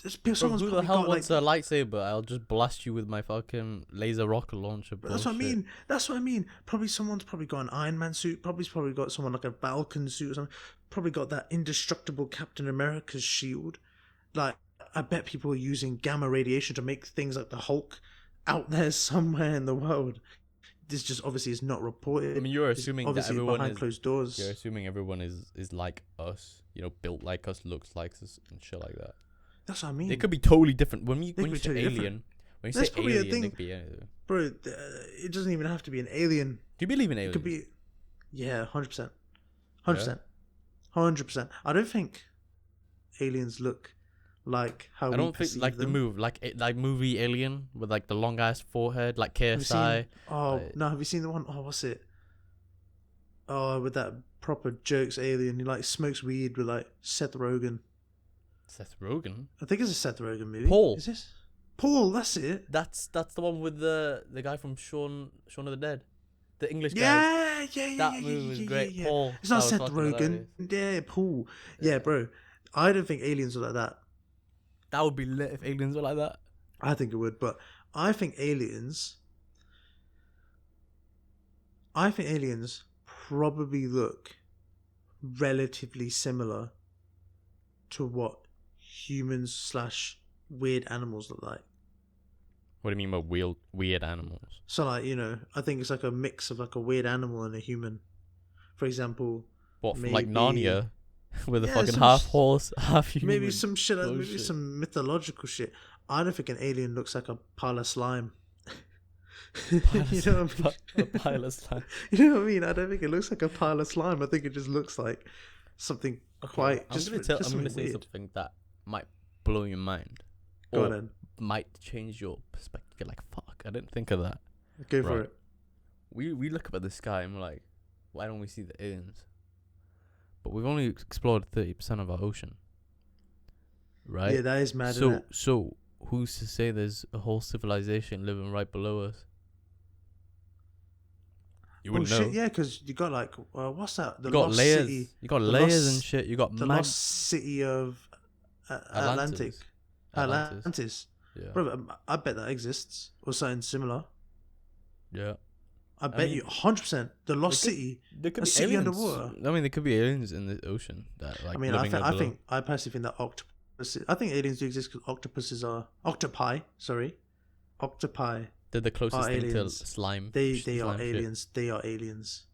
Who the hell wants a lightsaber? I'll just blast you with my fucking laser rocket launcher. That's what I mean. Someone's probably got an Iron Man suit. Probably got someone like a Falcon suit or something. Probably got that indestructible Captain America's shield. Like, I bet people are using gamma radiation to make things like the Hulk out there somewhere in the world. This just obviously is not reported. I mean, you're It's assuming that obviously everyone behind is. closed doors. You're assuming everyone is like us, built like us, looks like us, and shit like that. That's what I mean. They could be totally different. When you could say be totally alien, different. when you That's say probably a alien, thing. they could be anything. Bro, it doesn't even have to be an alien. Do you believe in It aliens? could be, 100%, 100%, 100%. I don't think aliens look like how we I don't think perceive like them. the move, like movie Alien with like the long ass forehead, like Have you KSI. seen? Oh like- no, have you seen the one? Oh, what's it? Oh, with that proper jokes alien. He like smokes weed with like Seth Rogen. Seth Rogen. I think it's a Seth Rogen movie. Paul. Is this? Paul, that's it. That's the one with the guy from Shaun of the Dead, the English guy. Yeah. That movie was great. Paul. It's not that was Seth fucking Rogen. hilarious. Yeah, Paul. Yeah, bro. I don't think aliens are like that. That would be lit if aliens were like that. I think it would, but I think aliens probably look relatively similar to what humans / weird animals look like. What do you mean by weird animals? So like, I think it's like a mix of like a weird animal and a human. For example, What, from like maybe- Narnia? With a Yeah, fucking some half sh- horse, half human. maybe some shit, maybe bullshit. some mythological shit. I don't think an alien looks like a pile of slime. You know what I mean? A pile of slime. You know what I mean? I don't think it looks like a pile of slime. I think it just looks like something quite. I'm gonna say weird. something that might blow your mind, Go or on then. might change your perspective. You're like, fuck, I didn't think of that. Go for Right. it. We look up at the sky and we're like, why don't we see the aliens? But we've only explored 30% of our ocean, right? Yeah, that is mad. So who's to say there's a whole civilization living right below us? You wouldn't know. Shit, yeah, because you got like, what's that? The You got lost layers. city. You got the layers lost- and shit. You got The lost city of Atlantic. Atlantis. Yeah. Bro, I bet that exists or something similar. Yeah. I bet mean, you 100%. The lost city. There could A be city aliens. underwater. I mean, there could be aliens in the ocean that like. I mean, living down below. I personally think that octopuses. I think aliens do exist because octopuses are octopi. Sorry, octopi. They're the closest thing to aliens. slime. They slime are shit. aliens. They are aliens.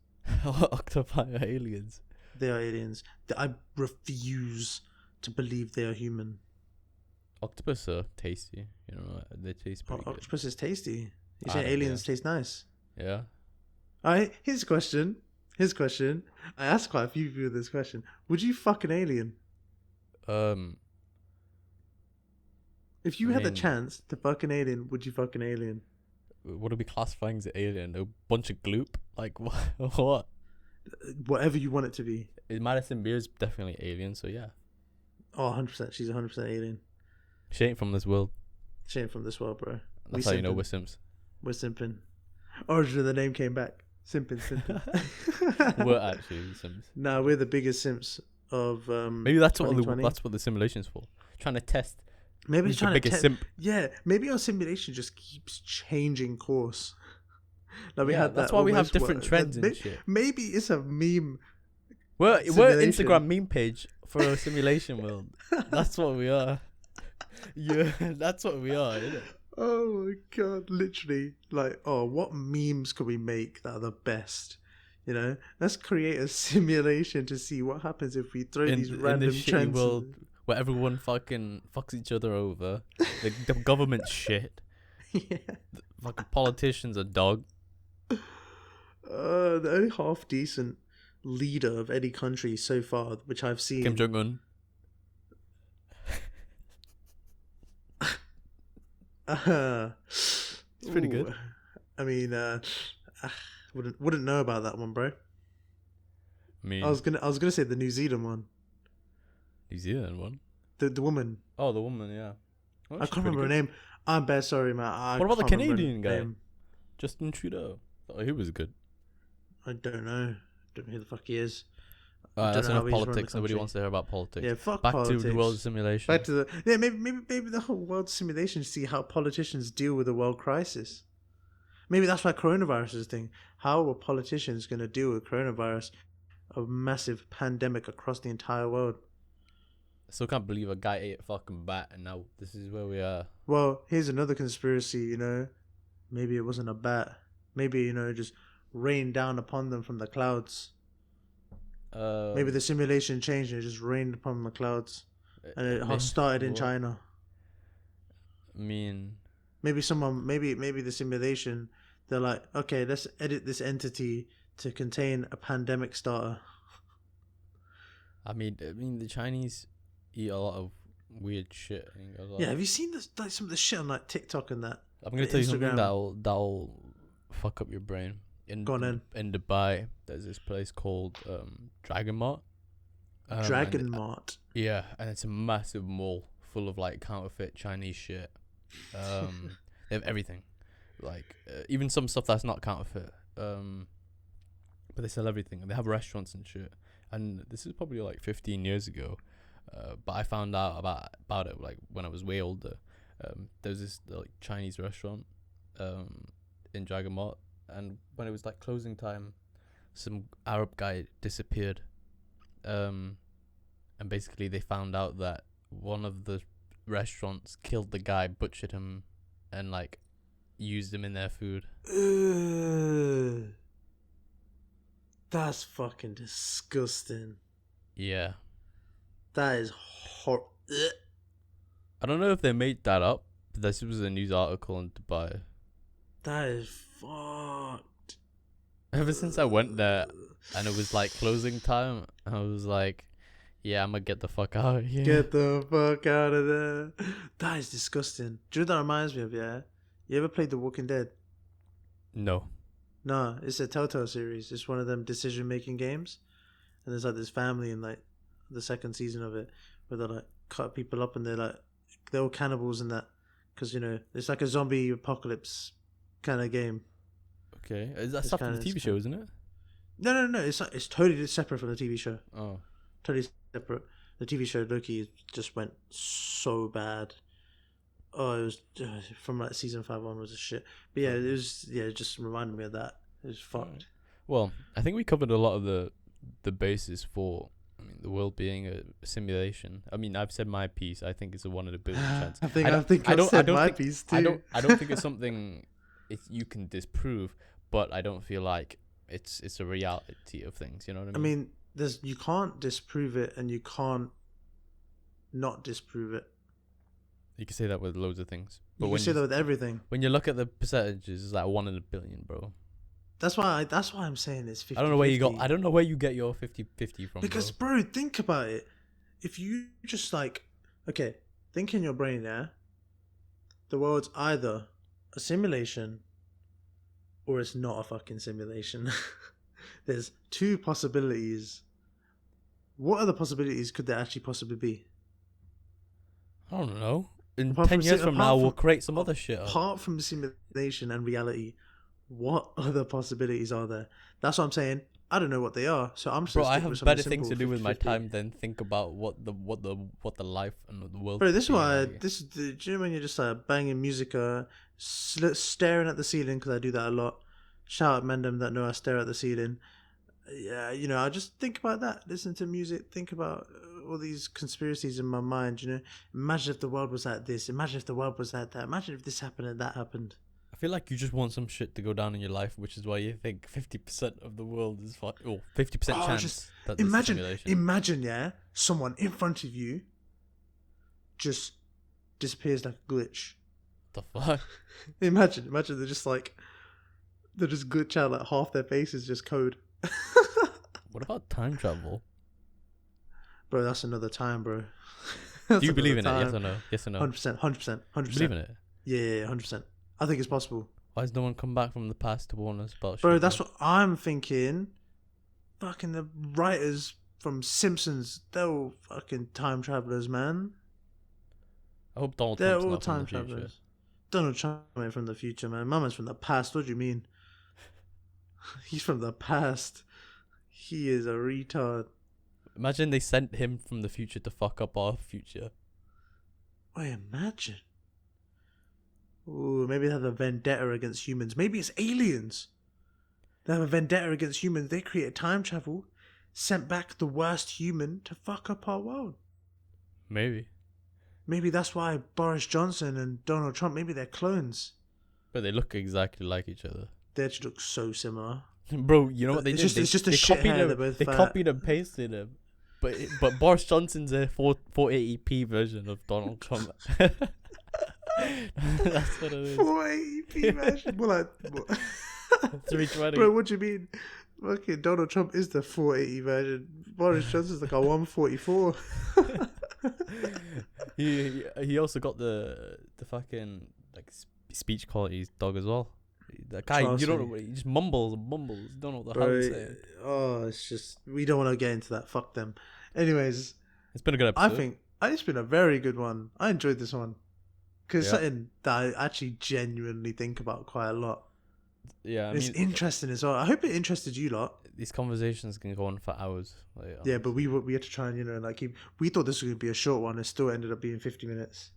Octopi are aliens. They are aliens. I refuse to believe they are human. Octopus are tasty. You know, they taste pretty good. Octopus is tasty. You I say don't- aliens taste nice. Yeah. Alright, here's a question. I asked quite a few people this question. Would you fuck an alien? If you I had the mean- chance to fuck an alien, would you fuck an alien? What are we classifying as an alien? A bunch of gloop? Like what? What? Whatever you want it to be. Madison Beer's definitely alien. So yeah, Oh, 100%. She's 100% alien. she ain't from this world. She ain't from this world, bro. That's how you know we're Sims. We're simping. Origin of the name came back. Simping. We're actually Sims. Nah, we're the biggest simps of Maybe that's what 2020. that's what the simulation's for. Trying to test Maybe who's it's the trying to biggest test. simp. Yeah, maybe our simulation just keeps changing course. Like we Yeah, had that's that why we have almost different trends and may- shit. Maybe it's a meme. We're Simulation. Instagram meme page for a simulation world. That's what we are. Yeah, that's what we are, isn't it? Oh my god, literally. Like, oh, what memes could we make that are the best? You know, let's create a simulation to see what happens if we throw these In random this shitty trends. world where everyone fucking fucks each other over. The government's shit. Yeah. Fucking politicians are dog. The only half decent leader of any country so far, which I've seen. Kim Jong Un. It's pretty good. I mean, wouldn't know about that one, bro. I mean, I was gonna say the New Zealand one. New Zealand one. The woman. Oh, the woman, yeah. Well, I she's can't pretty remember her good. name. I'm bad, sorry, man. What about the can't remember Canadian her guy? name. Justin Trudeau. Oh, he was good. I don't know. Don't know who the fuck he is. That's know how enough he's run the politics. Nobody country. wants to hear about politics. Yeah, fuck Back politics. to the world simulation. Back to the maybe the whole world simulation to see how politicians deal with the world crisis. Maybe that's why coronavirus is a thing. How are politicians going to deal with coronavirus, a massive pandemic across the entire world? Still can't believe a guy ate a fucking bat, and now this is where we are. Well, here's another conspiracy, you know. Maybe it wasn't a bat. Maybe, you know, it just rained down upon them from the clouds. Maybe the simulation changed and it just rained upon the clouds. And it started in China. I mean, maybe the simulation, they're like, okay, let's edit this entity to contain a pandemic starter. I mean, the Chinese eat a lot of weird shit. Yeah, have you seen this, like some of the shit on like TikTok and that? I'm gonna tell you something that'll fuck up your brain. In Dubai, there's this place called Dragon Mart. Dragon Mart. Yeah, and it's a massive mall full of like counterfeit Chinese shit. They have everything, like even some stuff that's not counterfeit. But they sell everything, and they have restaurants and shit. And this is probably like 15 years ago. But I found out about it like when I was way older. There's this like Chinese restaurant in Dragon Mart, and when it was like closing time, some Arab guy disappeared. And basically they found out that one of the restaurants killed the guy, butchered him, and like used him in their food. That's fucking disgusting. Yeah. That is horrible. I don't know if they made that up, but this was a news article in Dubai. That is fucked. Ever since I went there and it was like closing time, I was like, yeah, I'm gonna get the fuck out of here. Get the fuck out of there. That is disgusting. Do you know what that reminds me of, yeah? You ever played The Walking Dead? No. No, it's a Telltale series. It's one of them decision-making games. And there's like this family in like the second season of it where they like cut people up and they're all cannibals and that. Because, you know, it's like a zombie apocalypse kind of game. Okay. Is that stuff from the TV show, isn't it? No. It's totally separate from the TV show. Oh. Totally separate. The TV show Loki just went so bad. Oh, it was from like season 5 on was a shit. But yeah, it just reminded me of that. It was fucked. Well, I think we covered a lot of the basis for the world being a simulation. I mean, I've said my piece. I think it's a 1 in a billion chance. I think I've said my piece too. I don't think it's something you can disprove, but I don't feel like it's a reality of things. You know what I mean? I mean, you can't disprove it, and you can't not disprove it. You can say that with loads of things. But you can say that with everything. When you look at the percentages, it's like 1 in a billion, bro. That's why I'm saying it's 50. I don't know where you get your 50-50 from. Because bro, think about it. If you just like, okay, think in your brain, yeah. The world's either a simulation or it's not a fucking simulation. There's 2 possibilities. What other possibilities could there actually possibly be? I don't know. In 10 years from now, we'll create some other shit up. Apart from simulation and reality, what other possibilities are there? That's what I'm saying. I don't know what they are, so I'm just. Bro, I have better things to do with my time than think about what the life and the world. Bro, this is why. Do you know when you're just like banging music, staring at the ceiling? Because I do that a lot. Shout out Mendham that know I stare at the ceiling. Yeah, you know, I just think about that. Listen to music. Think about all these conspiracies in my mind. You know, imagine if the world was like this. Imagine if the world was like that. Imagine if this happened and that happened. I feel like you just want some shit to go down in your life, which is why you think 50% of the world is 50% chance that imagine, simulation. Imagine, yeah, someone in front of you just disappears like a glitch. The fuck? Imagine they're just glitch out like half their face is just code. What about time travel? Bro, that's another time, bro. Do you believe in it? Yes or no? Yes or no? 100%. Believe in it? Yeah, 100%. I think it's possible. Why has no one come back from the past to warn us about shit? Bro, that's what I'm thinking. Fucking the writers from Simpsons, they're all fucking time travelers, man. I hope Donald Trump's all not time travelers. Donald Trump ain't from the future, man. Mama's from the past. What do you mean? He's from the past. He is a retard. Imagine they sent him from the future to fuck up our future. Wait, imagine. Ooh, maybe they have a vendetta against humans. Maybe it's aliens. They have a vendetta against humans. They created time travel, sent back the worst human to fuck up our world. Maybe. Maybe that's why Boris Johnson and Donald Trump, maybe they're clones. But they look exactly like each other. They actually look so similar. Bro, you know what they did? It's just a they shit copied hair. him. They're both They fat. copied and pasted him. But Boris Johnson's a 480p version of Donald Trump. That's what it is. 480p version. More like, 320. bro, what do you mean? Okay, Donald Trump is the 480 version. Boris Johnson's like a 144. He also got the fucking like speech qualities dog as well. That guy, Trust you don't me. know what he just mumbles and mumbles. You don't know what the hell he's saying. Oh, it's just we don't want to get into that. Fuck them. Anyways, It's been a good I episode. think it's been a very good one. I enjoyed this one because Yeah. something that I actually genuinely think about quite a lot. Yeah, I It's mean, interesting as well. I hope it interested you lot. these conversations can go on for hours. Like, Yeah, but we had to try and like keep. We thought this was gonna be a short one. It still ended up being 50 minutes.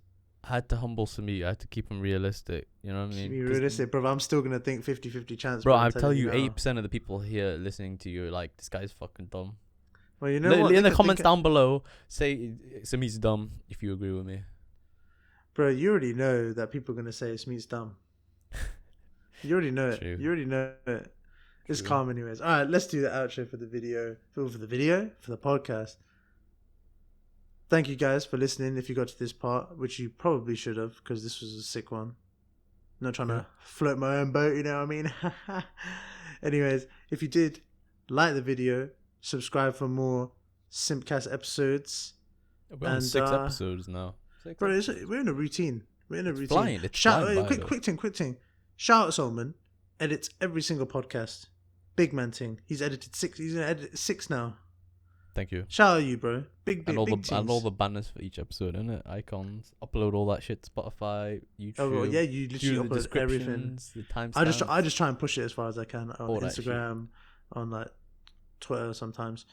I had to humble Sumeet. I had to keep him realistic. You know what I mean? Be 'Cause- realistic, bro. I'm still gonna think 50-50 chance. Bro, I'm I tell telling you, now. 80% of the people here listening to you are like, this guy's fucking dumb. Well, you know what? In They the could comments think- down below, say Sumeet's dumb if you agree with me. Bro, you already know that people are gonna say Smeet's dumb. You already know it. True. You already know it. It's True. calm, anyways. All right, let's do the outro for the video. For the podcast. Thank you guys for listening. If you got to this part, which you probably should have, because this was a sick one. I'm not trying to float my own boat, you know what I mean? Anyways, if you did, like the video, subscribe for more Simpcast episodes. We're on And, 6 episodes now. Bro, we're in a routine. We're in a routine. flying. It's Shout flying by, though. quick thing. Shout out Salmaan. Edits every single podcast. Big man thing. He's edited 6. He's gonna edit 6 now. Thank you. Shout out you, bro. Big And all big the teams. banners for each episode, innit? Icons. Upload all that shit to Spotify, YouTube. Oh, well, yeah, you do literally the upload everything. descriptions, the timestamps. I just try and push it as far as I can on All that Instagram, on like Twitter sometimes,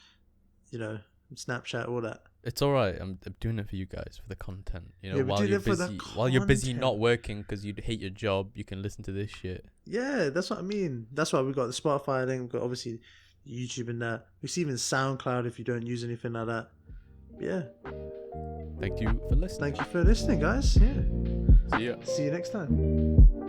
Snapchat, all that. It's all right. I'm doing it for you guys, for the content. You know, Yeah, we while did you're it for the busy, while you're busy content. not working because you hate your job, you can listen to this shit. Yeah, that's what I mean. That's why we got the Spotify link. We've got obviously YouTube and that. We see even SoundCloud if you don't use anything like that. Yeah. Thank you for listening. Thank you for listening, guys. Yeah. See ya. See you next time.